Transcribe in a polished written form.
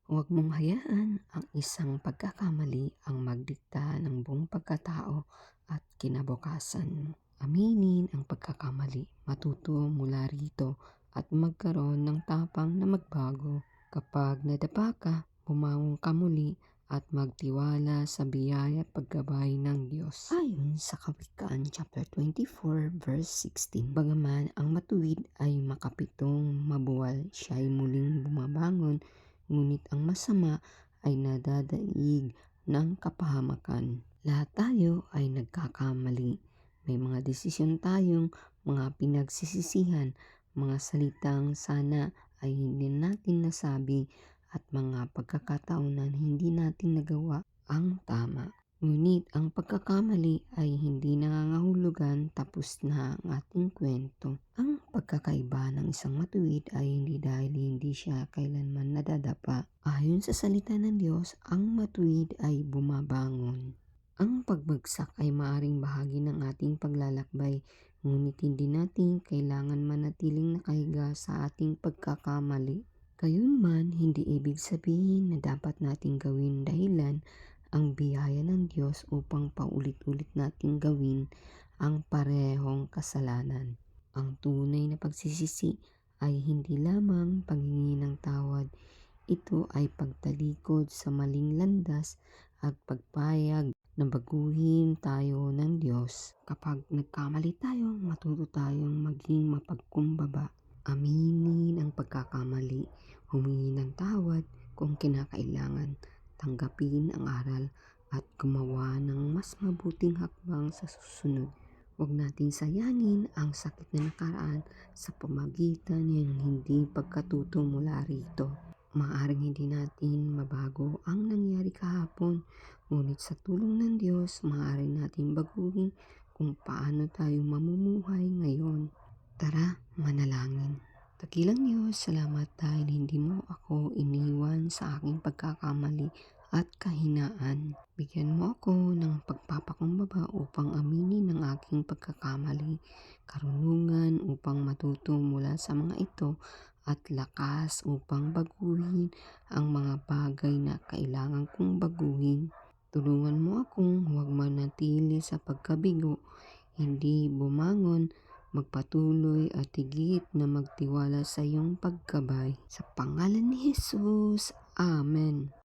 Huwag mong hayaan ang isang pagkakamali ang magdikta ng buong pagkatao at kinabukasan mo. Aminin ang pagkakamali, matuto mula rito at magkaroon ng tapang na magbago. Kapag nadapa ka, bumangon ka muli at magtiwala sa biyaya at paggabay ng Diyos. Ayon sa Kawikaan chapter 24 verse 16, bagaman ang matuwid ay makapitong mabuwal, siya ay muling bumabangon, ngunit ang masama ay nadadaig ng kapahamakan. Lahat tayo ay nagkakamali. May mga desisyon tayong mga pinagsisisihan, mga salitang sana ay hindi natin nasabi at mga pagkakataon na hindi natin nagawa ang tama. Ngunit ang pagkakamali ay hindi nangangahulugan tapos na ang ating kwento. Ang pagkakaiba ng isang matuwid ay hindi dahil hindi siya kailanman nadadapa. Ayon sa salita ng Diyos, ang matuwid ay bumabangon. Ang pagbagsak ay maaring bahagi ng ating paglalakbay, ngunit hindi natin kailangan manatiling nakahiga sa ating pagkakamali. Gayunman, hindi ibig sabihin na dapat nating gawin dahilan ang biyaya ng Diyos upang paulit-ulit nating gawin ang parehong kasalanan. Ang tunay na pagsisisi ay hindi lamang paghingi ng tawad, ito ay pagtalikod sa maling landas at pagpayag na baguhin tayo ng Diyos. Kapag nagkamali tayo, matuto tayong maging mapagkumbaba. Aminin ang pagkakamali, humingi ng tawad kung kinakailangan, tanggapin ang aral at gumawa ng mas mabuting hakbang sa susunod. Huwag nating sayangin ang sakit na nakaraan sa pamagitan ng hindi pagkatuto mula rito. Maaaring hindi natin mabago ang nangyari kahapon, ngunit sa tulong ng Diyos, maaari natin baguhin kung paano tayo mamumuhay ngayon. Tara, manalangin. Dakilang Diyos, salamat dahil hindi mo ako iniwan sa aking pagkakamali at kahinaan. Bigyan mo ako ng pagpapakumbaba upang aminin ang aking pagkakamali, karunungan upang matuto mula sa mga ito, at lakas upang baguhin ang mga bagay na kailangan kong baguhin. Tulungan mo akong huwag manatili sa pagkabigo, hindi bumangon, magpatuloy at higit na magtiwala sa iyong paggabay. Sa pangalan ni Jesus, Amen.